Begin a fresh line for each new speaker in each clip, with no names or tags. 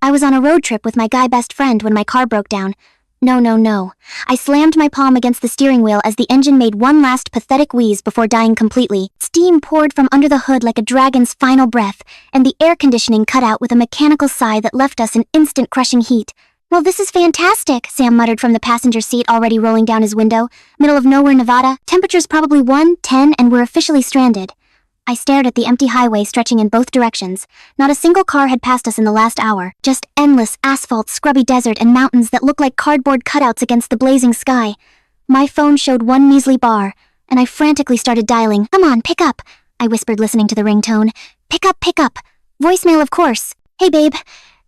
I was on a road trip with my guy best friend when my car broke down. No. I slammed my palm against the steering wheel as the engine made one last pathetic wheeze before dying completely. Steam poured from under the hood like a dragon's final breath, and the air conditioning cut out with a mechanical sigh that left us in instant crushing heat. "Well, this is fantastic," Sam muttered from the passenger seat, already rolling down his window. "Middle of nowhere, Nevada. Temperature's probably 110 and we're officially stranded." I stared at the empty highway stretching in both directions. Not a single car had passed us in the last hour. Just endless asphalt, scrubby desert, and mountains that looked like cardboard cutouts against the blazing sky. My phone showed one measly bar, and I frantically started dialing. "Come on, pick up," I whispered, listening to the ringtone. Pick up. Voicemail, of course. "Hey, babe.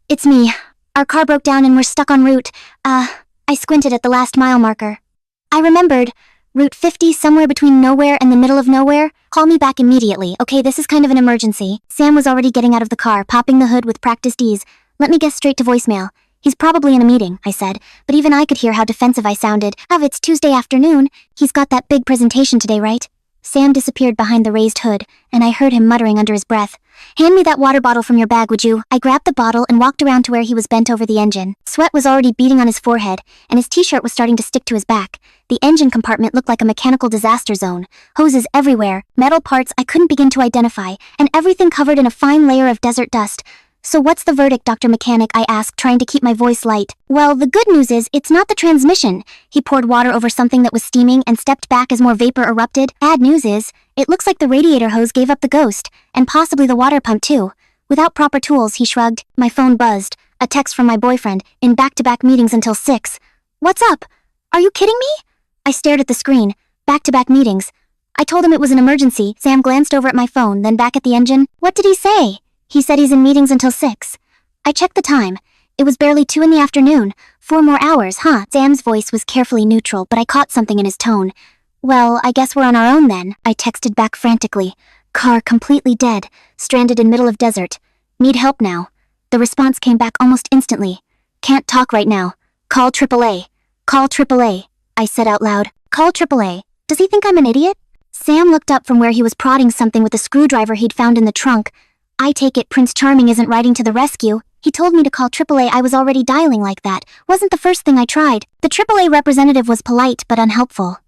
It's me. Our car broke down and we're stuck en route. I squinted at the last mile marker. I remembered. Route 50, somewhere between nowhere and the middle of nowhere. Call me back immediately, okay? This is kind of an emergency." Sam was already getting out of the car, popping the hood with practiced ease. "Let me guess straight to voicemail." "He's probably in a meeting," I said, but even I could hear how defensive I sounded. It's Tuesday afternoon. He's got that big presentation today, right?" Sam disappeared behind the raised hood, and I heard him muttering under his breath. "Hand me that water bottle from your bag, would you?" I grabbed the bottle and walked around to where he was bent over the engine. Sweat was already beading on his forehead, and his t-shirt was starting to stick to his back. The engine compartment looked like a mechanical disaster zone. Hoses everywhere, metal parts I couldn't begin to identify, and everything covered in a fine layer of desert dust. "So what's the verdict, Dr. Mechanic?" I asked, trying to keep my voice light. "Well, the good news is it's not the transmission." He poured water over something that was steaming and stepped back as more vapor erupted. "Bad news is, it looks like the radiator hose gave up the ghost, and possibly the water pump too." Without proper tools, he shrugged. My phone buzzed. A text from my boyfriend, in back-to-back meetings until 6. "What's up? Are you kidding me?" I stared at the screen. Back-to-back meetings. I told him it was an emergency. Sam glanced over at my phone, then back at the engine. "What did he say?" "He said he's in meetings until 6. I checked the time. It was barely 2 in the afternoon. 4 more hours, huh? Sam's voice was carefully neutral, but I caught something in his tone. "Well, I guess we're on our own then," I texted back frantically. "Car completely dead, stranded in middle of desert. Need help now." The response came back almost instantly. "Can't talk right now. Call AAA. Call AAA." I said out loud. "Call AAA. Does he think I'm an idiot?" Sam looked up from where he was prodding something with a screwdriver he'd found in the trunk. "I take it Prince Charming isn't riding to the rescue. He told me to call AAA. I was already dialing like that. Wasn't the first thing I tried." The AAA representative was polite but unhelpful.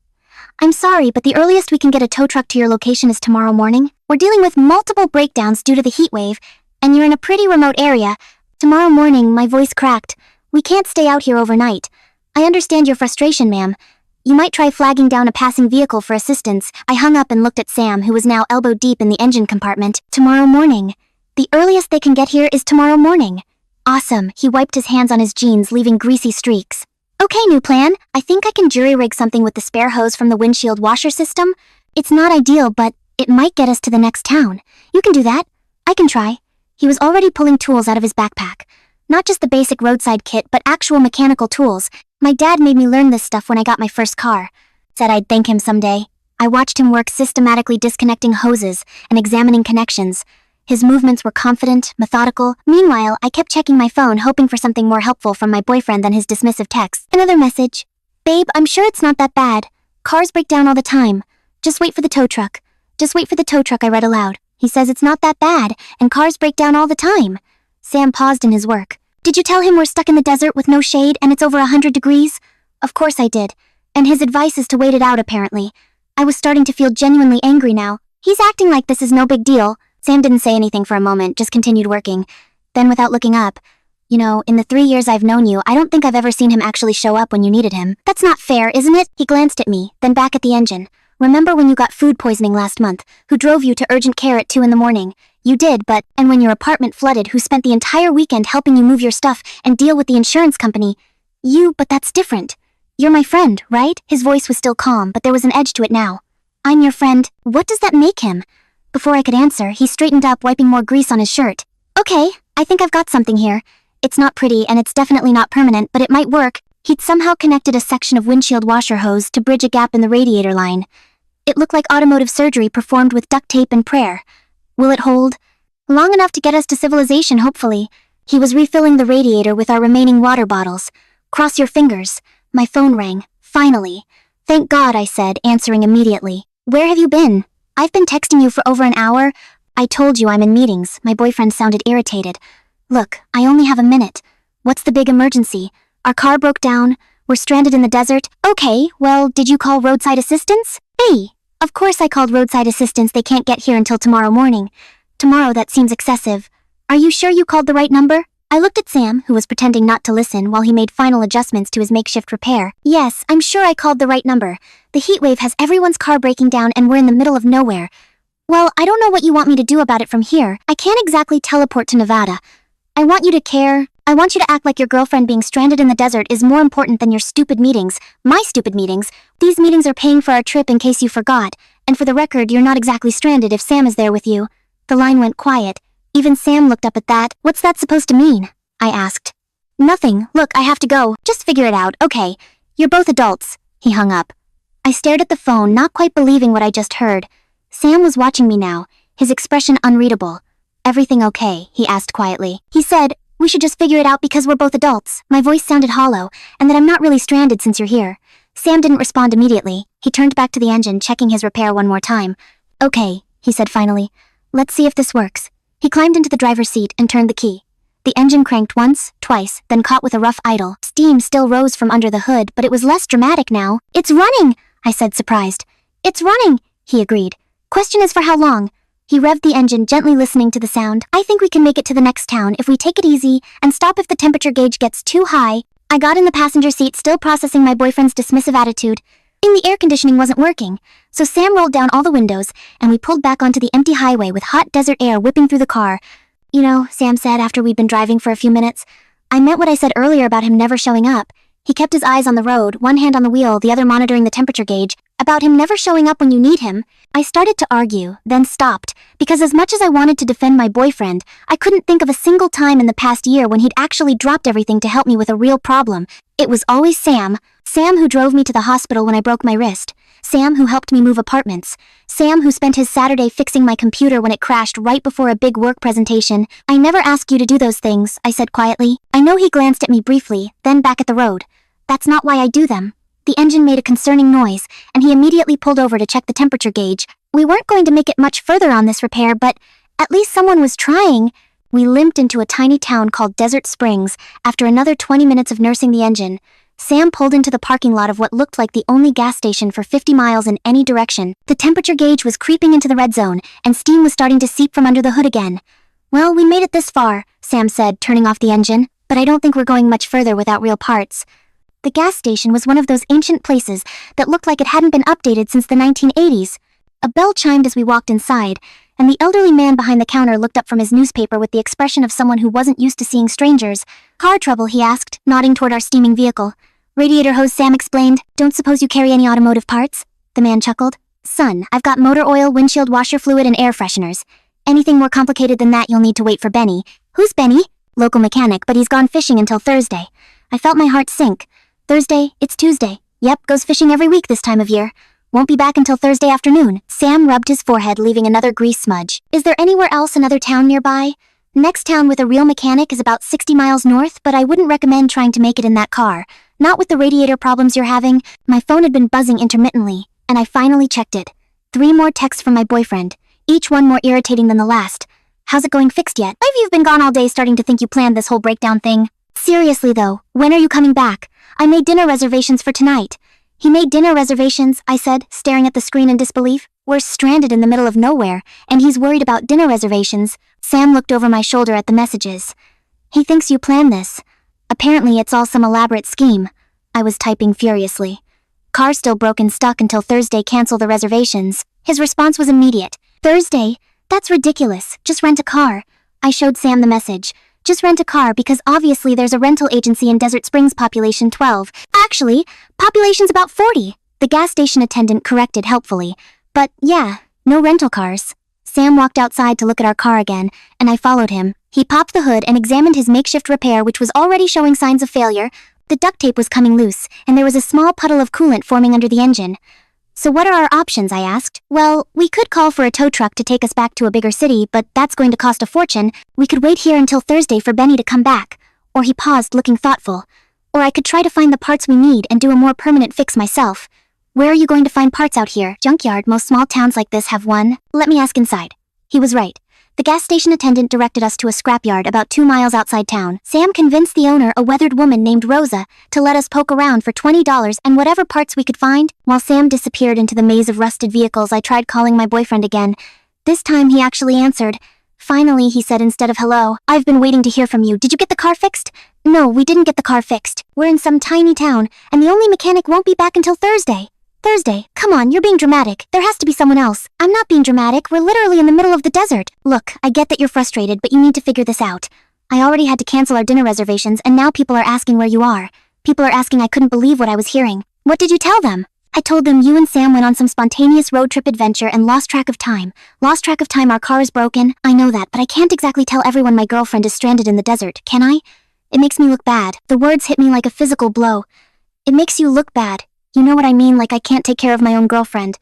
"I'm sorry, but the earliest we can get a tow truck to your location is tomorrow morning. We're dealing with multiple breakdowns due to the heat wave, and you're in a pretty remote area. Tomorrow morning," my voice cracked. "We can't stay out here overnight. I understand your frustration, ma'am. You might try flagging down a passing vehicle for assistance." I hung up and looked at Sam, who was now elbow deep in the engine compartment. "Tomorrow morning. The earliest they can get here is tomorrow morning." "Awesome." He wiped his hands on his jeans, leaving greasy streaks. "Okay, new plan. I think I can jury-rig something with the spare hose from the windshield washer system. It's not ideal, but it might get us to the next town. You can do that. I can try." He was already pulling tools out of his backpack. Not just the basic roadside kit, but actual mechanical tools. My dad made me learn this stuff when I got my first car. Said I'd thank him someday. I watched him work, systematically disconnecting hoses and examining connections. His movements were confident, methodical. Meanwhile, I kept checking my phone, hoping for something more helpful from my boyfriend than his dismissive text. Another message. "Babe, I'm sure it's not that bad. Cars break down all the time. Just wait for the tow truck. Just wait for the tow truck," I read aloud. He says it's not that bad, and cars break down all the time. Sam paused in his work. "Did you tell him we're stuck in the desert with no shade and it's over 100 degrees? "Of course I did. And his advice is to wait it out, apparently. I was starting to feel genuinely angry now. He's acting like this is no big deal. Sam didn't say anything for a moment, just continued working. Then without looking up, "You know, in the 3 years I've known you, I don't think I've ever seen him actually show up when you needed him. That's not fair, isn't it?" He glanced at me, then back at the engine. "Remember when you got food poisoning last month? Who drove you to urgent care at 2 in the morning? You did, but, and when your apartment flooded, who spent the entire weekend helping you move your stuff and deal with the insurance company? But that's different. You're my friend, right?" His voice was still calm, but there was an edge to it now. "I'm your friend. What does that make him?" Before I could answer, he straightened up, wiping more grease on his shirt. "Okay, I think I've got something here. It's not pretty and it's definitely not permanent, but it might work." He'd somehow connected a section of windshield washer hose to bridge a gap in the radiator line. It looked like automotive surgery performed with duct tape and prayer. "Will it hold?" "Long enough to get us to civilization, hopefully." He was refilling the radiator with our remaining water bottles. "Cross your fingers." My phone rang. Finally. "Thank God," I said, answering immediately. "Where have you been? I've been texting you for over an hour." "I told you I'm in meetings." My boyfriend sounded irritated. Look, I only have a minute. What's the big emergency? Our car broke down. We're stranded in the desert. Okay, well, did you call roadside assistance? Hey, of course I called roadside assistance. They can't get here until tomorrow morning. Tomorrow, that seems excessive. Are you sure you called the right number? I looked at Sam, who was pretending not to listen while he made final adjustments to his makeshift repair. Yes, I'm sure I called the right number. The heat wave has everyone's car breaking down and we're in the middle of nowhere. Well, I don't know what you want me to do about it from here. I can't exactly teleport to Nevada. I want you to care. I want you to act like your girlfriend being stranded in the desert is more important than your stupid meetings. My stupid meetings. These meetings are paying for our trip in case you forgot. And for the record, you're not exactly stranded if Sam is there with you. The line went quiet. Even Sam looked up at that. What's that supposed to mean? I asked. Nothing. Look, I have to go. Just figure it out, okay? You're both adults. He hung up. I stared at the phone, not quite believing what I just heard. Sam was watching me now, his expression unreadable. Everything okay? He asked quietly. He said, we should just figure it out because we're both adults. My voice sounded hollow, and that I'm not really stranded since you're here. Sam didn't respond immediately. He turned back to the engine, checking his repair one more time. Okay, he said finally. Let's see if this works. He climbed into the driver's seat and turned the key. The engine cranked once, twice, then caught with a rough idle. Steam still rose from under the hood, but it was less dramatic now. It's running, I said, surprised. It's running, he agreed. Question is for how long? He revved the engine, gently listening to the sound. I think we can make it to the next town if we take it easy and stop if the temperature gauge gets too high. I got in the passenger seat, still processing my boyfriend's dismissive attitude. The air conditioning wasn't working, so Sam rolled down all the windows, and we pulled back onto the empty highway with hot desert air whipping through the car. You know, Sam said after we'd been driving for a few minutes, I meant what I said earlier about him never showing up. He kept his eyes on the road, one hand on the wheel, the other monitoring the temperature gauge. About him never showing up when you need him. I started to argue, then stopped, because as much as I wanted to defend my boyfriend, I couldn't think of a single time in the past year when he'd actually dropped everything to help me with a real problem. It was always Sam. Sam who drove me to the hospital when I broke my wrist. Sam who helped me move apartments. Sam who spent his Saturday fixing my computer when it crashed right before a big work presentation. I never asked you to do those things, I said quietly. I know he glanced at me briefly, then back at the road. That's not why I do them. The engine made a concerning noise, and he immediately pulled over to check the temperature gauge. We weren't going to make it much further on this repair, but at least someone was trying. We limped into a tiny town called Desert Springs after another 20 minutes of nursing the engine. Sam pulled into the parking lot of what looked like the only gas station for 50 miles in any direction. The temperature gauge was creeping into the red zone, and steam was starting to seep from under the hood again. Well, we made it this far, Sam said, turning off the engine, but I don't think we're going much further without real parts. The gas station was one of those ancient places that looked like it hadn't been updated since the 1980s. A bell chimed as we walked inside, and the elderly man behind the counter looked up from his newspaper with the expression of someone who wasn't used to seeing strangers. Car trouble, he asked, nodding toward our steaming vehicle. Radiator hose, Sam explained. Don't suppose you carry any automotive parts? The man chuckled. Son, I've got motor oil, windshield washer fluid, and air fresheners. Anything more complicated than that, you'll need to wait for Benny. Who's Benny? Local mechanic, but he's gone fishing until Thursday. I felt my heart sink. Thursday, it's Tuesday. Yep, goes fishing every week this time of year. Won't be back until Thursday afternoon. Sam rubbed his forehead, leaving another grease smudge. Is there anywhere else, another town nearby? Next town with a real mechanic is about 60 miles north, but I wouldn't recommend trying to make it in that car. Not with the radiator problems you're having. My phone had been buzzing intermittently, and I finally checked it. 3 more texts from my boyfriend, each one more irritating than the last. How's it going, fixed yet? You've been gone all day, starting to think you planned this whole breakdown thing. Seriously though, when are you coming back? I made dinner reservations for tonight. He made dinner reservations, I said, staring at the screen in disbelief. We're stranded in the middle of nowhere, and he's worried about dinner reservations. Sam looked over my shoulder at the messages. He thinks you planned this. Apparently it's all some elaborate scheme. I was typing furiously. Car still broken, stuck until Thursday, cancel the reservations. His response was immediate. Thursday? That's ridiculous. Just rent a car. I showed Sam the message. Just rent a car because obviously there's a rental agency in Desert Springs, population 12. Actually, population's about 40. The gas station attendant corrected helpfully. But yeah, no rental cars. Sam walked outside to look at our car again, and I followed him. He popped the hood and examined his makeshift repair, which was already showing signs of failure. The duct tape was coming loose, and there was a small puddle of coolant forming under the engine. So what are our options, I asked. Well, we could call for a tow truck to take us back to a bigger city, but that's going to cost a fortune. We could wait here until Thursday for Benny to come back. Or he paused, looking thoughtful. Or I could try to find the parts we need and do a more permanent fix myself. Where are you going to find parts out here? Junkyard, most small towns like this have one. Let me ask inside. He was right. The gas station attendant directed us to a scrapyard about 2 miles outside town. Sam convinced the owner, a weathered woman named Rosa, to let us poke around for $20 and whatever parts we could find. While Sam disappeared into the maze of rusted vehicles, I tried calling my boyfriend again. This time he actually answered. Finally, he said instead of hello, "I've been waiting to hear from you. Did you get the car fixed?" "No, we didn't get the car fixed. We're in some tiny town, and the only mechanic won't be back until Thursday." "Thursday? Come on, you're being dramatic. There has to be someone else." "I'm not being dramatic. We're literally in the middle of the desert." "Look, I get that you're frustrated, but you need to figure this out. I already had to cancel our dinner reservations, and now people are asking where you are. People are asking. I couldn't believe what I was hearing." "What did you tell them?" "I told them you and Sam went on some spontaneous road trip adventure and lost track of time. Lost track of time. Our car is broken. I know that, but I can't exactly tell everyone my girlfriend is stranded in the desert, can I? It makes me look bad." The words hit me like a physical blow. "It makes you look bad. You know what I mean, like I can't take care of my own girlfriend.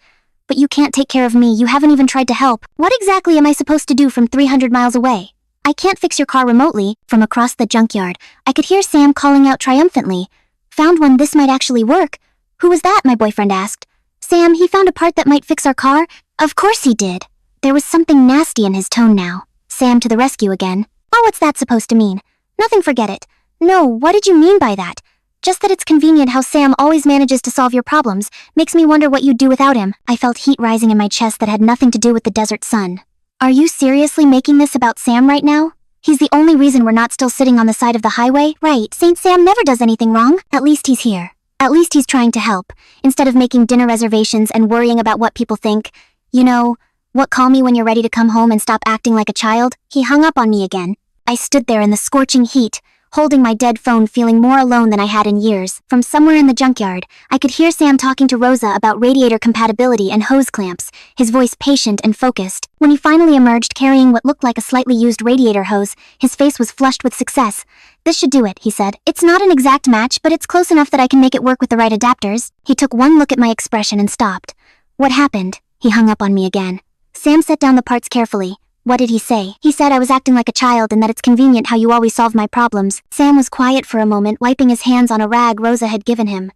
But you can't take care of me. You haven't even tried to help. What exactly am I supposed to do from 300 miles away? I can't fix your car remotely." From across the junkyard, I could hear Sam calling out triumphantly. "Found one. This might actually work." "Who was that?" my boyfriend asked. "Sam, he found a part that might fix our car." "Of course he did." There was something nasty in his tone now. Sam to the rescue again. "Oh, what's that supposed to mean?" "Nothing, forget it." "No, what did you mean by that?" "Just that it's convenient how Sam always manages to solve your problems. Makes me wonder what you'd do without him." I felt heat rising in my chest that had nothing to do with the desert sun. "Are you seriously making this about Sam right now? He's the only reason we're not still sitting on the side of the highway?" "Right, Saint Sam never does anything wrong. At least he's here. At least he's trying to help, instead of making dinner reservations and worrying about what people think. You know, what, call me when you're ready to come home and stop acting like a child." He hung up on me again. I stood there in the scorching heat, holding my dead phone, feeling more alone than I had in years. From somewhere in the junkyard, I could hear Sam talking to Rosa about radiator compatibility and hose clamps, his voice patient and focused. When he finally emerged carrying what looked like a slightly used radiator hose, his face was flushed with success. "This should do it," he said. "It's not an exact match, but it's close enough that I can make it work with the right adapters." He took one look at my expression and stopped. "What happened?" He hung up on me again. Sam set down the parts carefully. "What did he say?" "He said I was acting like a child and that it's convenient how you always solve my problems." Sam was quiet for a moment, wiping his hands on a rag Rosa had given him.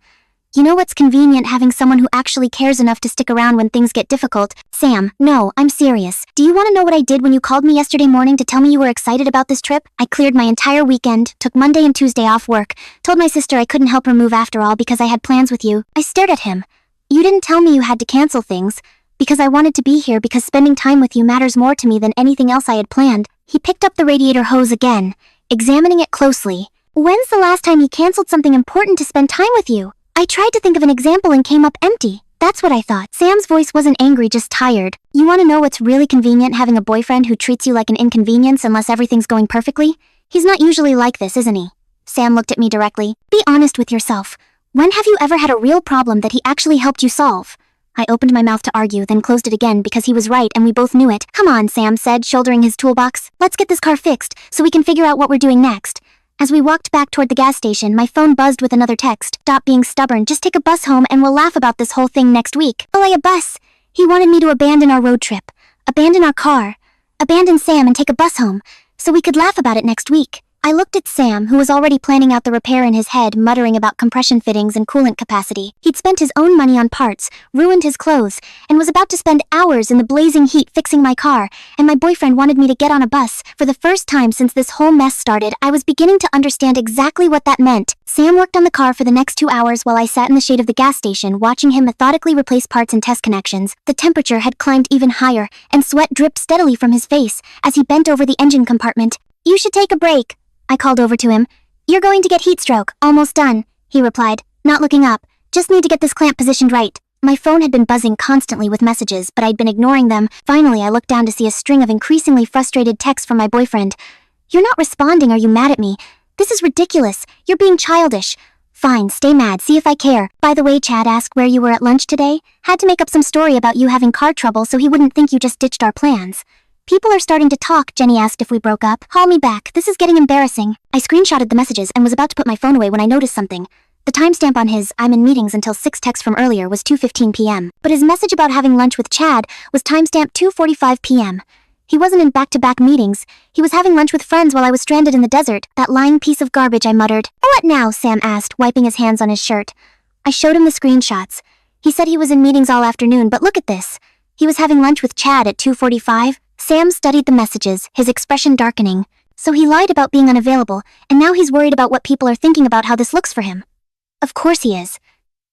"You know what's convenient? Having someone who actually cares enough to stick around when things get difficult." "Sam, no, I'm serious. Do you want to know what I did when you called me yesterday morning to tell me you were excited about this trip? I cleared my entire weekend, took Monday and Tuesday off work, told my sister I couldn't help her move after all because I had plans with you." I stared at him. "You didn't tell me you had to cancel things." "Because I wanted to be here, because spending time with you matters more to me than anything else I had planned." He picked up the radiator hose again, examining it closely. "When's the last time you canceled something important to spend time with you?" I tried to think of an example and came up empty. That's what I thought. Sam's voice wasn't angry, just tired. "You want to know what's really convenient? Having a boyfriend who treats you like an inconvenience unless everything's going perfectly? He's not usually like this, isn't he?" Sam looked at me directly. "Be honest with yourself. When have you ever had a real problem that he actually helped you solve?" I opened my mouth to argue, then closed it again because he was right and we both knew it. "Come on," Sam said, shouldering his toolbox. "Let's get this car fixed so we can figure out what we're doing next." As we walked back toward the gas station, my phone buzzed with another text. "Stop being stubborn, just take a bus home and we'll laugh about this whole thing next week." "Oh, a bus?" He wanted me to abandon our road trip. Abandon our car. Abandon Sam and take a bus home, so we could laugh about it next week. I looked at Sam, who was already planning out the repair in his head, muttering about compression fittings and coolant capacity. He'd spent his own money on parts, ruined his clothes, and was about to spend hours in the blazing heat fixing my car, and my boyfriend wanted me to get on a bus. For the first time since this whole mess started, I was beginning to understand exactly what that meant. Sam worked on the car for the next 2 hours while I sat in the shade of the gas station watching him methodically replace parts and test connections. The temperature had climbed even higher, and sweat dripped steadily from his face as he bent over the engine compartment. "You should take a break," I called over to him. "You're going to get heat stroke." "Almost done," he replied, not looking up. "Just need to get this clamp positioned right." My phone had been buzzing constantly with messages, but I'd been ignoring them. Finally, I looked down to see a string of increasingly frustrated texts from my boyfriend. "You're not responding. Are you mad at me? This is ridiculous. You're being childish." "Fine, stay mad, see if I care. By the way, Chad asked where you were at lunch today. Had to make up some story about you having car trouble so he wouldn't think you just ditched our plans." "People are starting to talk." Jenny asked if we broke up. "Call me back. This is getting embarrassing." I screenshotted the messages and was about to put my phone away when I noticed something. The timestamp on his "I'm in meetings until 6" text from earlier was 2:15 p.m. But his message about having lunch with Chad was timestamped 2:45 p.m. He wasn't in back-to-back meetings. He was having lunch with friends while I was stranded in the desert. "That lying piece of garbage," I muttered. "What now?" Sam asked, wiping his hands on his shirt. I showed him the screenshots. He said he was in meetings all afternoon, but look at this. He was having lunch with Chad at 2:45. Sam studied the messages, his expression darkening. So he lied about being unavailable, and now he's worried about what people are thinking about how this looks for him. Of course he is.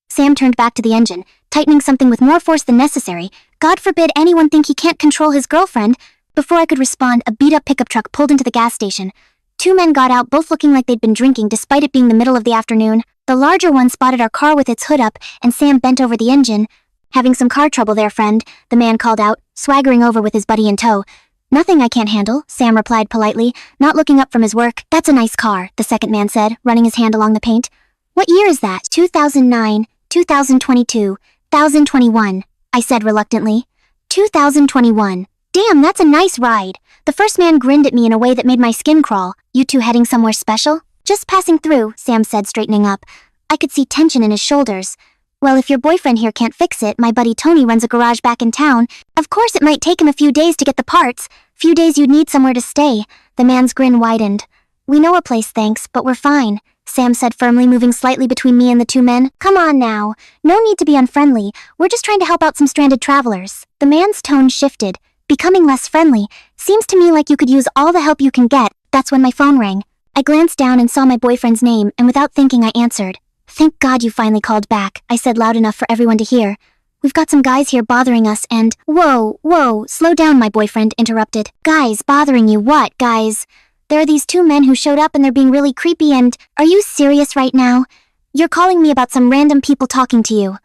Sam turned back to the engine, tightening something with more force than necessary. God forbid anyone think he can't control his girlfriend. Before I could respond, a beat-up pickup truck pulled into the gas station. Two men got out, both looking like they'd been drinking despite it being the middle of the afternoon. The larger one spotted our car with its hood up, and Sam bent over the engine. "Having some car trouble there, friend," the man called out, swaggering over with his buddy in tow. "Nothing I can't handle," Sam replied politely, not looking up from his work. "That's a nice car," the second man said, running his hand along the paint. "What year is that?" 2009, 2022, 2021, I said reluctantly. 2021. "Damn, that's a nice ride." The first man grinned at me in a way that made my skin crawl. "You two heading somewhere special?" "Just passing through," Sam said, straightening up. I could see tension in his shoulders. "Well, if your boyfriend here can't fix it, my buddy Tony runs a garage back in town. Of course it might take him a few days to get the parts. Few days you'd need somewhere to stay." The man's grin widened. "We know a place, thanks, but we're fine," Sam said firmly, moving slightly between me and the two men. "Come on now. No need to be unfriendly. We're just trying to help out some stranded travelers." The man's tone shifted, becoming less friendly. "Seems to me like you could use all the help you can get." That's when my phone rang. I glanced down and saw my boyfriend's name, and without thinking I answered. "Thank God you finally called back," I said loud enough for everyone to hear. "We've got some guys here bothering us and—" Whoa, slow down, my boyfriend interrupted. "Guys bothering you? What guys?" "There are these two men who showed up and they're being really creepy and—" "Are you serious right now? You're calling me about some random people talking to you."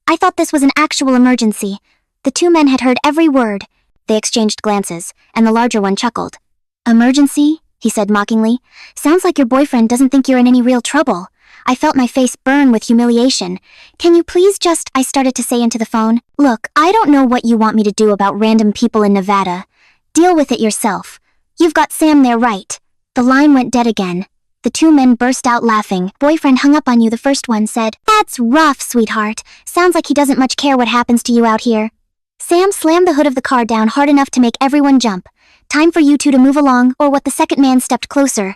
I thought this was an actual emergency. The two men had heard every word. They exchanged glances, and the larger one chuckled. "Emergency?" he said mockingly. "Sounds like your boyfriend doesn't think you're in any real trouble." I felt my face burn with humiliation. "Can you please just—" I started to say into the phone. "Look, I don't know what you want me to do about random people in Nevada. Deal with it yourself. You've got Sam there, right?" The line went dead again. The two men burst out laughing. "Boyfriend hung up on you," the first one said. "That's rough, sweetheart. Sounds like he doesn't much care what happens to you out here." Sam slammed the hood of the car down hard enough to make everyone jump. "Time for you two to move along," or what? The second man stepped closer.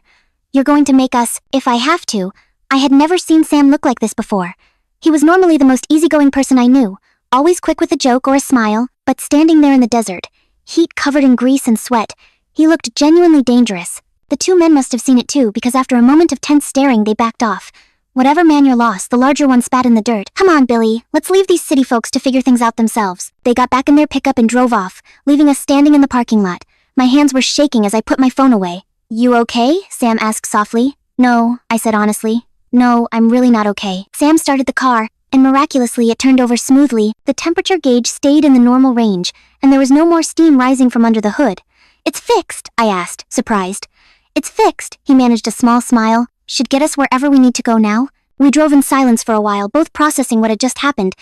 "You're going to make us—" "If I have to." I had never seen Sam look like this before. He was normally the most easygoing person I knew, always quick with a joke or a smile, but standing there in the desert, heat covered in grease and sweat, he looked genuinely dangerous. The two men must have seen it too, because after a moment of tense staring, they backed off. "Whatever man you're lost," the larger one spat in the dirt. "Come on, Billy, let's leave these city folks to figure things out themselves." They got back in their pickup and drove off, leaving us standing in the parking lot. My hands were shaking as I put my phone away. "You okay?" Sam asked softly. "No," I said honestly. "No, I'm really not okay." Sam started the car, and miraculously it turned over smoothly. The temperature gauge stayed in the normal range, and there was no more steam rising from under the hood. "It's fixed?" I asked, surprised. "It's fixed," he managed a small smile. "Should get us wherever we need to go now." We drove in silence for a while, both processing what had just happened.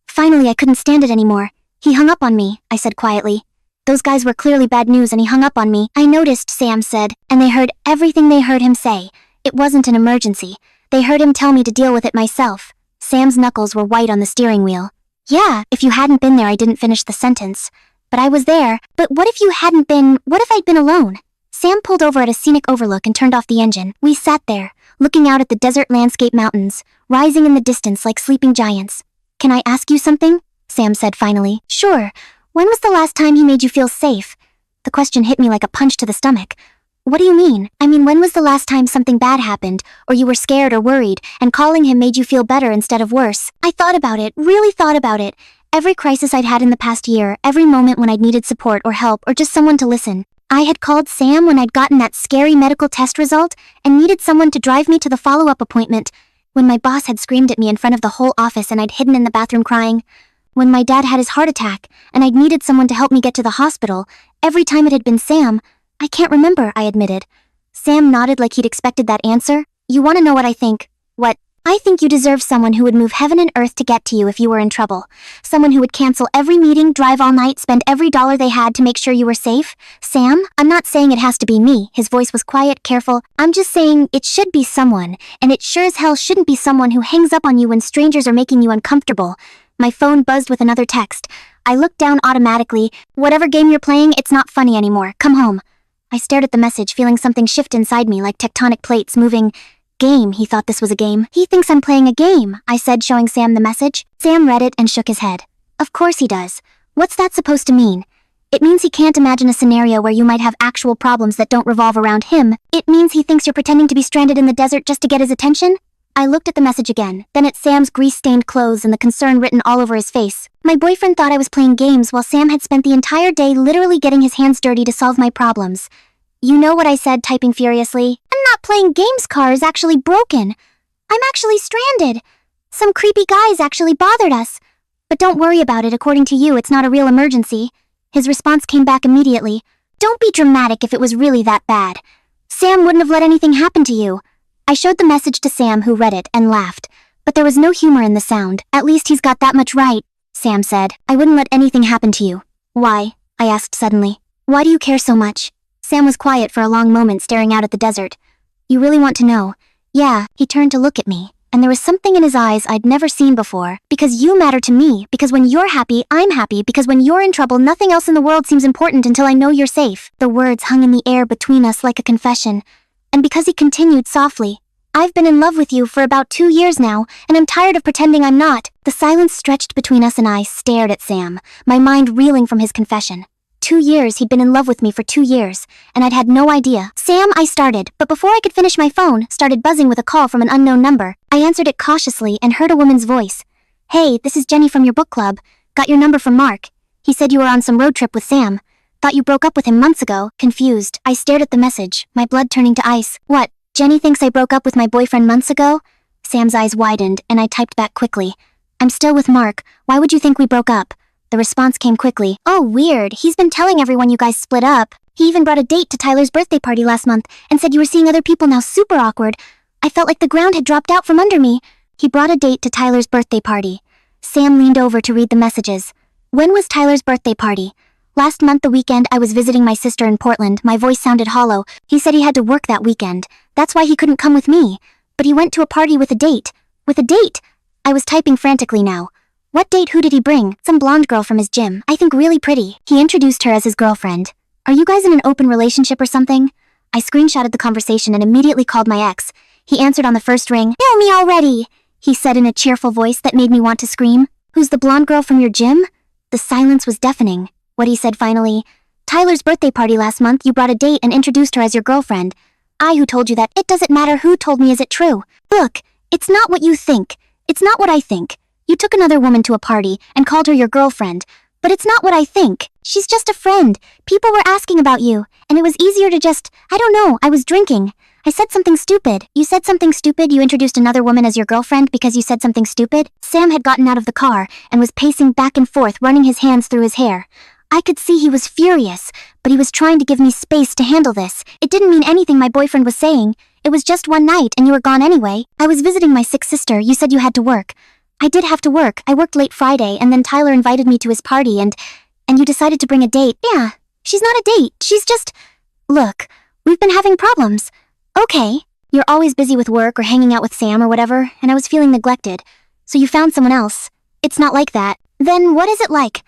Finally, I couldn't stand it anymore. "He hung up on me," I said quietly. "Those guys were clearly bad news and he hung up on me." "I noticed," Sam said, "and they heard everything they heard him say. It wasn't an emergency. They heard him tell me to deal with it myself." Sam's knuckles were white on the steering wheel. "Yeah, if you hadn't been there," I didn't finish the sentence. "But I was there." "But what if you hadn't been— what if I'd been alone?" Sam pulled over at a scenic overlook and turned off the engine. We sat there, looking out at the desert landscape mountains, rising in the distance like sleeping giants. "Can I ask you something?" Sam said finally. "Sure. When was the last time he made you feel safe?" The question hit me like a punch to the stomach. "What do you mean?" "I mean, when was the last time something bad happened, or you were scared or worried, and calling him made you feel better instead of worse?" I thought about it, really thought about it. Every crisis I'd had in the past year, every moment when I'd needed support or help or just someone to listen. I had called Sam when I'd gotten that scary medical test result and needed someone to drive me to the follow-up appointment. When my boss had screamed at me in front of the whole office and I'd hidden in the bathroom crying. When my dad had his heart attack and I'd needed someone to help me get to the hospital. Every time it had been Sam. "I can't remember," I admitted. Sam nodded like he'd expected that answer. "You want to know what I think?" "What?" "I think you deserve someone who would move heaven and earth to get to you if you were in trouble. Someone who would cancel every meeting, drive all night, spend every dollar they had to make sure you were safe." "Sam, I'm not saying it has to be me." His voice was quiet, careful. "I'm just saying it should be someone, and it sure as hell shouldn't be someone who hangs up on you when strangers are making you uncomfortable." My phone buzzed with another text. I looked down automatically. "Whatever game you're playing, it's not funny anymore. Come home." I stared at the message, feeling something shift inside me like tectonic plates moving. "Game," he thought this was a game. "He thinks I'm playing a game," I said, showing Sam the message. Sam read it and shook his head. "Of course he does. What's that supposed to mean?" It means he can't imagine a scenario where you might have actual problems that don't revolve around him. It means he thinks you're pretending to be stranded in the desert just to get his attention. I looked at the message again, then at Sam's grease-stained clothes and the concern written all over his face. My boyfriend thought I was playing games while Sam had spent the entire day literally getting his hands dirty to solve my problems. You know what I said, typing furiously? I'm not playing games, car is actually broken. I'm actually stranded. Some creepy guys actually bothered us. But don't worry about it, according to you, it's not a real emergency. His response came back immediately. Don't be dramatic if it was really that bad. Sam wouldn't have let anything happen to you. I showed the message to Sam, who read it and laughed. But there was no humor in the sound. At least he's got that much right, Sam said. I wouldn't let anything happen to you. Why? I asked suddenly. Why do you care so much? Sam was quiet for a long moment, staring out at the desert. You really want to know? Yeah, he turned to look at me, and there was something in his eyes I'd never seen before. Because you matter to me, because when you're happy, I'm happy, because when you're in trouble, nothing else in the world seems important until I know you're safe. The words hung in the air between us like a confession. And because he continued softly, I've been in love with you for about 2 years now, and I'm tired of pretending I'm not. The silence stretched between us and I stared at Sam, my mind reeling from his confession. 2 years, he'd been in love with me for 2 years, and I'd had no idea. Sam, I started, but before I could finish my phone, started buzzing with a call from an unknown number. I answered it cautiously and heard a woman's voice. Hey, this is Jenny from your book club. Got your number from Mark. He said you were on some road trip with Sam. Thought you broke up with him months ago. Confused, I stared at the message, my blood turning to ice. What? Jenny thinks I broke up with my boyfriend months ago? Sam's eyes widened, and I typed back quickly. I'm still with Mark. Why would you think we broke up? The response came quickly. Oh, weird. He's been telling everyone you guys split up. He even brought a date to Tyler's birthday party last month and said you were seeing other people now. Super awkward. I felt like the ground had dropped out from under me. He brought a date to Tyler's birthday party. Sam leaned over to read the messages. When was Tyler's birthday party? Last month, the weekend, I was visiting my sister in Portland. My voice sounded hollow. He said he had to work that weekend. That's why he couldn't come with me. But he went to a party with a date. With a date? I was typing frantically now. What date? Who did he bring? Some blonde girl from his gym. I think really pretty. He introduced her as his girlfriend. Are you guys in an open relationship or something? I screenshotted the conversation and immediately called my ex. He answered on the first ring. Kill me already, he said in a cheerful voice that made me want to scream. Who's the blonde girl from your gym? The silence was deafening. What he said finally. Tyler's birthday party last month, you brought a date and introduced her as your girlfriend. I who told you that. It doesn't matter who told me, is it true? Look, it's not what you think. It's not what I think. You took another woman to a party and called her your girlfriend. But it's not what I think. She's just a friend. People were asking about you, and it was easier to just, I don't know, I was drinking. I said something stupid. You said something stupid? You introduced another woman as your girlfriend because you said something stupid? Sam had gotten out of the car and was pacing back and forth, running his hands through his hair. I could see he was furious, but he was trying to give me space to handle this. It didn't mean anything my boyfriend was saying. It was just one night and you were gone anyway. I was visiting my sick sister. You said you had to work. I did have to work. I worked late Friday and then Tyler invited me to his party and you decided to bring a date. Yeah, she's not a date. She's just... Look, we've been having problems. Okay, you're always busy with work or hanging out with Sam or whatever, and I was feeling neglected. So you found someone else. It's not like that. Then what is it like?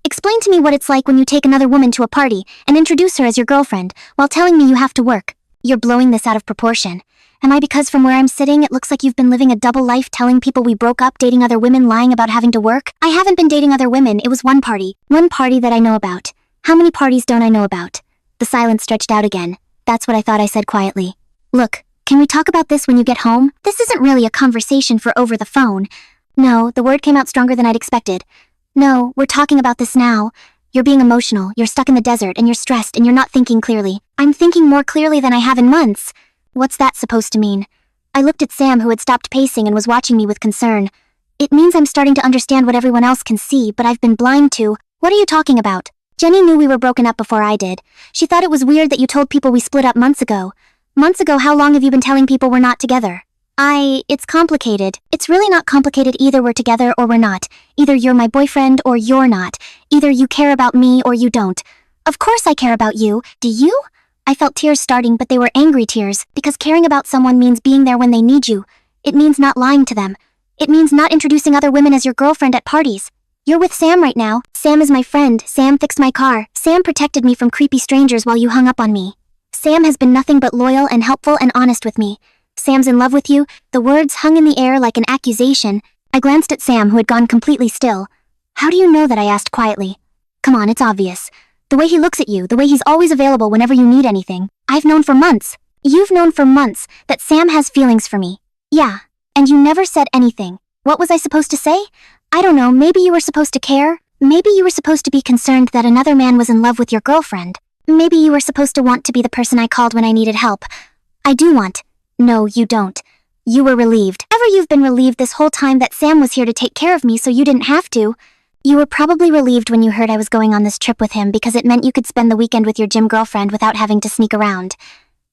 Explain to me what it's like when you take another woman to a party and introduce her as your girlfriend while telling me you have to work. You're blowing this out of proportion. Am I because from where I'm sitting it looks like you've been living a double life, telling people we broke up, dating other women, lying about having to work? I haven't been dating other women, it was one party. One party that I know about. How many parties don't I know about? The silence stretched out again. That's what I thought I said quietly. Look, can we talk about this when you get home? This isn't really a conversation for over the phone. No, the word came out stronger than I'd expected. No, we're talking about this now. You're being emotional, you're stuck in the desert, and you're stressed, and you're not thinking clearly. I'm thinking more clearly than I have in months. What's that supposed to mean? I looked at Sam, who had stopped pacing and was watching me with concern. It means I'm starting to understand what everyone else can see, but I've been blind to. What are you talking about? Jenny knew we were broken up before I did. She thought it was weird that you told people we split up months ago. Months ago, how long have you been telling people we're not together? It's complicated. It's really not complicated either. We're together or we're not. Either you're my boyfriend or you're not. Either you care about me or you don't. Of course I care about you. Do you? I felt tears starting, but they were angry tears, because caring about someone means being there when they need you. It means not lying to them. It means not introducing other women as your girlfriend at parties. You're with Sam right now. Sam is my friend. Sam fixed my car. Sam protected me from creepy strangers while you hung up on me. Sam has been nothing but loyal and helpful and honest with me. Sam's in love with you. The words hung in the air like an accusation. I glanced at Sam, who had gone completely still. How do you know that? I asked quietly. Come on, it's obvious. The way he looks at you, the way he's always available whenever you need anything. I've known for months. You've known for months that Sam has feelings for me. Yeah, and you never said anything. What was I supposed to say? I don't know, maybe you were supposed to care? Maybe you were supposed to be concerned that another man was in love with your girlfriend. Maybe you were supposed to want to be the person I called when I needed help. I do want. No, you don't. You were relieved. You've been relieved this whole time that Sam was here to take care of me so you didn't have to. You were probably relieved when you heard I was going on this trip with him because it meant you could spend the weekend with your gym girlfriend without having to sneak around.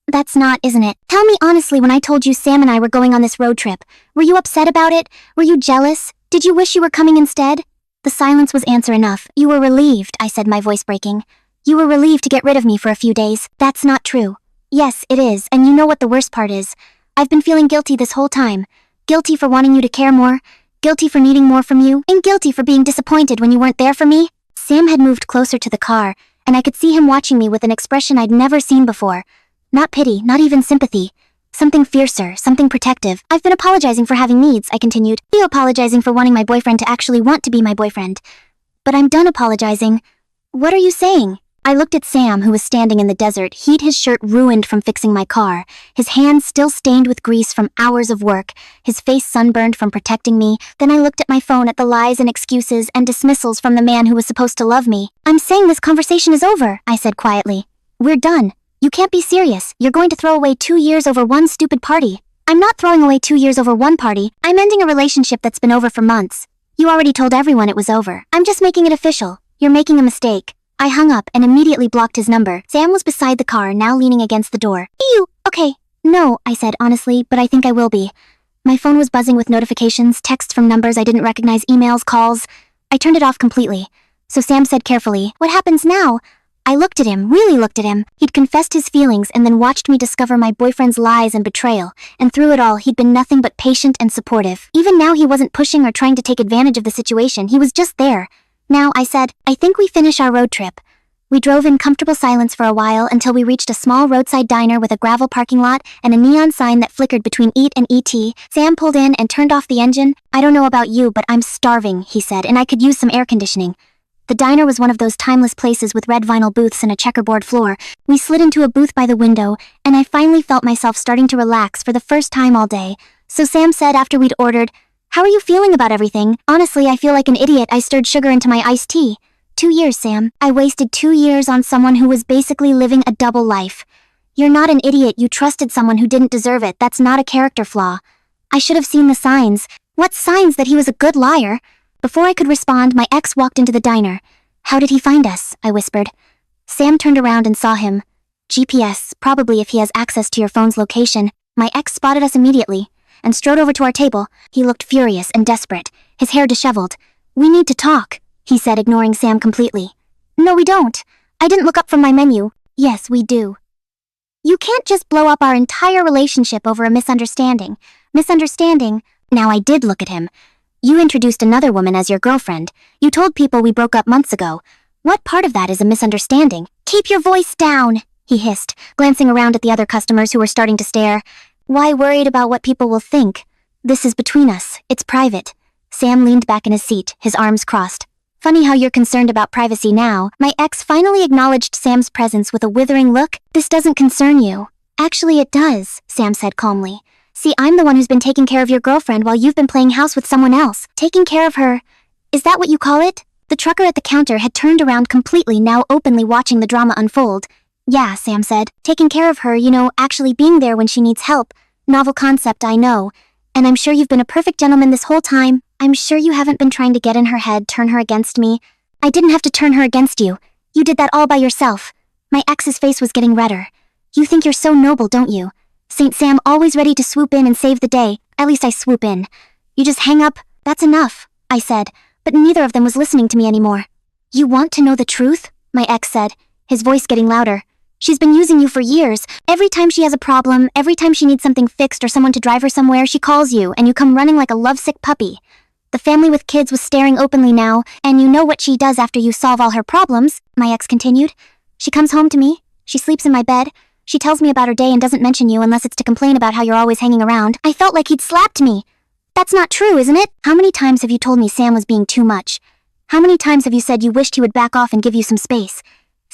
That's not, isn't it? Tell me honestly, when I told you Sam and I were going on this road trip, were you upset about it? Were you jealous? Did you wish you were coming instead? The silence was answer enough. You were relieved, I said, my voice breaking. You were relieved to get rid of me for a few days. That's not true. Yes, it is, and you know what the worst part is? I've been feeling guilty this whole time. Guilty for wanting you to care more, guilty for needing more from you, and guilty for being disappointed when you weren't there for me. Sam had moved closer to the car, and I could see him watching me with an expression I'd never seen before. Not pity, not even sympathy. Something fiercer, something protective. I've been apologizing for having needs, I continued. You apologizing for wanting my boyfriend to actually want to be my boyfriend. But I'm done apologizing. What are you saying? I looked at Sam, who was standing in the desert, he'd his shirt ruined from fixing my car, his hands still stained with grease from hours of work, his face sunburned from protecting me. Then I looked at my phone at the lies and excuses and dismissals from the man who was supposed to love me. I'm saying this conversation is over, I said quietly. We're done. You can't be serious. You're going to throw away 2 years over one stupid party. I'm not throwing away 2 years over one party. I'm ending a relationship that's been over for months. You already told everyone it was over. I'm just making it official. You're making a mistake. I hung up and immediately blocked his number. Sam was beside the car, now leaning against the door. Ew, okay. No, I said honestly, but I think I will be. My phone was buzzing with notifications, texts from numbers I didn't recognize, emails, calls. I turned it off completely. So Sam said carefully, "What happens now?" I looked at him, really looked at him. He'd confessed his feelings and then watched me discover my boyfriend's lies and betrayal, and through it all he'd been nothing but patient and supportive. Even now he wasn't pushing or trying to take advantage of the situation, he was just there. Now, I said, I think we finish our road trip. We drove in comfortable silence for a while until we reached a small roadside diner with a gravel parking lot and a neon sign that flickered between Eat and ET. Sam pulled in and turned off the engine. I don't know about you, but I'm starving, he said, and I could use some air conditioning. The diner was one of those timeless places with red vinyl booths and a checkerboard floor. We slid into a booth by the window, and I finally felt myself starting to relax for the first time all day. So Sam said after we'd ordered, "How are you feeling about everything?" Honestly, I feel like an idiot. I stirred sugar into my iced tea. 2 years, Sam. I wasted 2 years on someone who was basically living a double life. You're not an idiot. You trusted someone who didn't deserve it. That's not a character flaw. I should have seen the signs. What signs? That he was a good liar? Before I could respond, my ex walked into the diner. "How did he find us?" I whispered. Sam turned around and saw him. "GPS, probably if he has access to your phone's location." My ex spotted us immediately and strode over to our table. He looked furious and desperate, his hair disheveled. "We need to talk," he said, ignoring Sam completely. "No, we don't. I didn't look up from my menu." "Yes, we do. You can't just blow up our entire relationship over a misunderstanding." "Misunderstanding?" Now I did look at him. "You introduced another woman as your girlfriend. You told people we broke up months ago. What part of that is a misunderstanding?" "Keep your voice down," he hissed, glancing around at the other customers who were starting to stare. "Why worried about what people will think? This is between us. It's private." Sam leaned back in his seat, his arms crossed. "Funny how you're concerned about privacy now." My ex finally acknowledged Sam's presence with a withering look. "This doesn't concern you." "Actually, it does," Sam said calmly. "See, I'm the one who's been taking care of your girlfriend while you've been playing house with someone else. Taking care of her. Is that what you call it?" The trucker at the counter had turned around completely, now openly watching the drama unfold. "Yeah," Sam said. "Taking care of her, actually being there when she needs help. Novel concept, I know. And I'm sure you've been a perfect gentleman this whole time. I'm sure you haven't been trying to get in her head, turn her against me. I didn't have to turn her against you. You did that all by yourself." My ex's face was getting redder. "You think you're so noble, don't you? Saint Sam, always ready to swoop in and save the day. At least I swoop in. You just hang up. That's enough," I said, but neither of them was listening to me anymore. "You want to know the truth?" my ex said, his voice getting louder. "She's been using you for years. Every time she has a problem, every time she needs something fixed or someone to drive her somewhere, she calls you, and you come running like a lovesick puppy. The family with kids was staring openly now, and you know what she does after you solve all her problems," my ex continued. "She comes home to me. She sleeps in my bed. She tells me about her day and doesn't mention you unless it's to complain about how you're always hanging around." I felt like he'd slapped me. "That's not true, isn't it? How many times have you told me Sam was being too much? How many times have you said you wished he would back off and give you some space?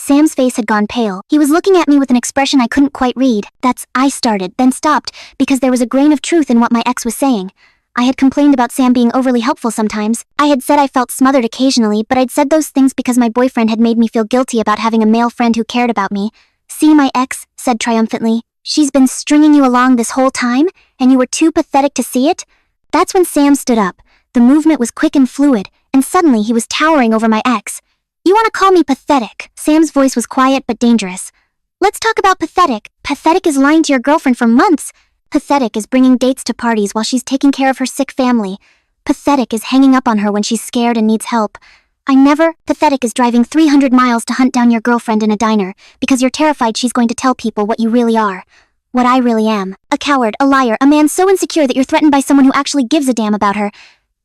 Sam's face had gone pale. He was looking at me with an expression I couldn't quite read. I started, then stopped, because there was a grain of truth in what my ex was saying. I had complained about Sam being overly helpful sometimes. I had said I felt smothered occasionally, but I'd said those things because my boyfriend had made me feel guilty about having a male friend who cared about me. See, my ex said triumphantly. She's been stringing you along this whole time, and you were too pathetic to see it? That's when Sam stood up. The movement was quick and fluid, and suddenly he was towering over my ex. You want to call me pathetic? Sam's voice was quiet but dangerous. Let's talk about pathetic. Pathetic is lying to your girlfriend for months. Pathetic is bringing dates to parties while she's taking care of her sick family. Pathetic is hanging up on her when she's scared and needs help. Pathetic is driving 300 miles to hunt down your girlfriend in a diner because you're terrified she's going to tell people what you really are. What I really am. A coward, a liar, a man so insecure that you're threatened by someone who actually gives a damn about her.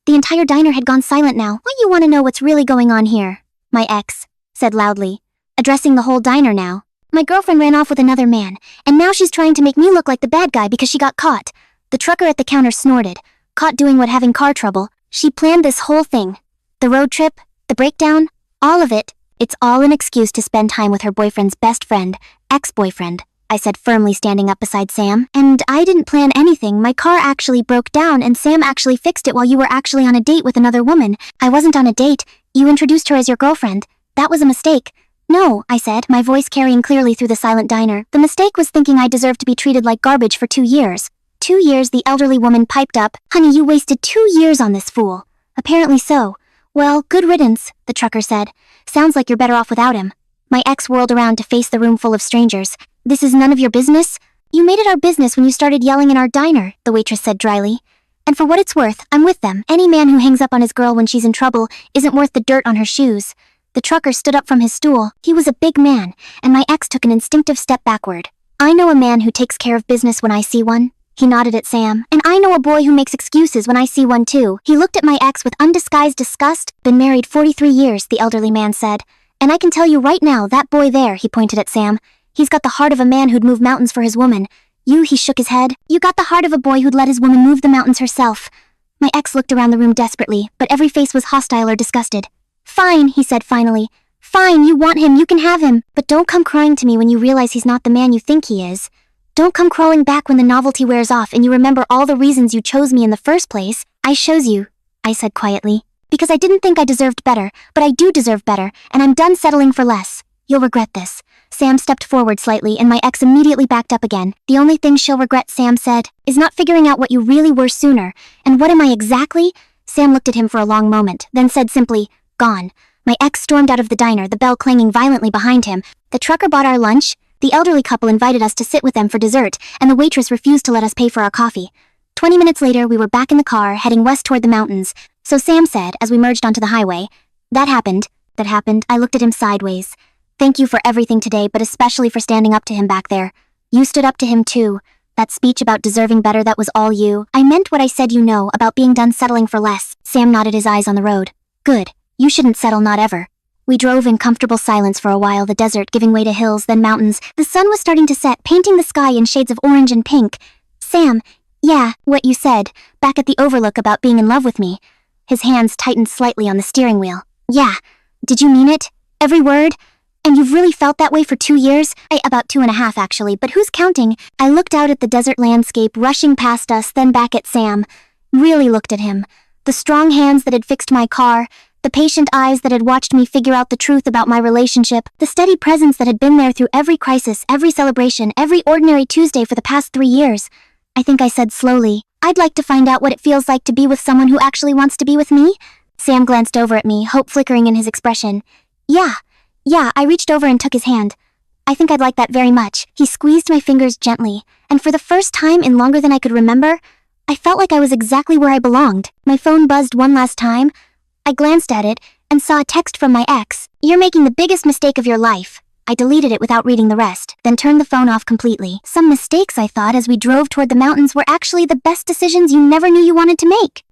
The entire diner had gone silent now. Why you want to know what's really going on here? My ex said loudly, addressing the whole diner now. My girlfriend ran off with another man, and now she's trying to make me look like the bad guy because she got caught. The trucker at the counter snorted. Caught doing what, having car trouble? She planned this whole thing. The road trip, the breakdown, all of it. It's all an excuse to spend time with her boyfriend's best friend, ex-boyfriend, I said firmly, standing up beside Sam. And I didn't plan anything. My car actually broke down and Sam actually fixed it while you were actually on a date with another woman. I wasn't on a date. You introduced her as your girlfriend. That was a mistake. No, I said, my voice carrying clearly through the silent diner. The mistake was thinking I deserved to be treated like garbage for 2 years. 2 years, the elderly woman piped up. Honey, you wasted 2 years on this fool. Apparently so. Well, good riddance, the trucker said. Sounds like you're better off without him. My ex whirled around to face the room full of strangers. This is none of your business? You made it our business when you started yelling in our diner, the waitress said dryly. And for what it's worth, I'm with them. Any man who hangs up on his girl when she's in trouble isn't worth the dirt on her shoes. The trucker stood up from his stool. He was a big man, and my ex took an instinctive step backward. I know a man who takes care of business when I see one. He nodded at Sam. And I know a boy who makes excuses when I see one too. He looked at my ex with undisguised disgust. Been married 43 years, the elderly man said. And I can tell you right now, that boy there, he pointed at Sam. He's got the heart of a man who'd move mountains for his woman. You, he shook his head. You got the heart of a boy who'd let his woman move the mountains herself. My ex looked around the room desperately, but every face was hostile or disgusted. Fine, he said finally. Fine, you want him, you can have him. But don't come crying to me when you realize he's not the man you think he is. Don't come crawling back when the novelty wears off and you remember all the reasons you chose me in the first place. I chose you, I said quietly. Because I didn't think I deserved better, but I do deserve better, and I'm done settling for less. You'll regret this. Sam stepped forward slightly and my ex immediately backed up again. The only thing she'll regret, Sam said, is not figuring out what you really were sooner. And what am I exactly? Sam looked at him for a long moment, then said simply, gone. My ex stormed out of the diner, the bell clanging violently behind him. The trucker bought our lunch. The elderly couple invited us to sit with them for dessert, and the waitress refused to let us pay for our coffee. 20 minutes later, we were back in the car, heading west toward the mountains. So Sam said, as we merged onto the highway, That happened. I looked at him sideways. Thank you for everything today, but especially for standing up to him back there. You stood up to him too. That speech about deserving better, that was all you. I meant what I said, you know, about being done settling for less. Sam nodded, his eyes on the road. Good. You shouldn't settle, not ever. We drove in comfortable silence for a while, the desert giving way to hills, then mountains. The sun was starting to set, painting the sky in shades of orange and pink. Sam, yeah, what you said, back at the Overlook about being in love with me. His hands tightened slightly on the steering wheel. Yeah, did you mean it? Every word? And you've really felt that way for 2 years? About 2.5 actually, but who's counting? I looked out at the desert landscape rushing past us, then back at Sam. Really looked at him. The strong hands that had fixed my car, the patient eyes that had watched me figure out the truth about my relationship, the steady presence that had been there through every crisis, every celebration, every ordinary Tuesday for the past 3 years. I think I said slowly, I'd like to find out what it feels like to be with someone who actually wants to be with me. Sam glanced over at me, hope flickering in his expression. Yeah, I reached over and took his hand. I think I'd like that very much. He squeezed my fingers gently, and for the first time in longer than I could remember, I felt like I was exactly where I belonged. My phone buzzed one last time. I glanced at it and saw a text from my ex. You're making the biggest mistake of your life. I deleted it without reading the rest, then turned the phone off completely. Some mistakes, I thought, as we drove toward the mountains were actually the best decisions you never knew you wanted to make.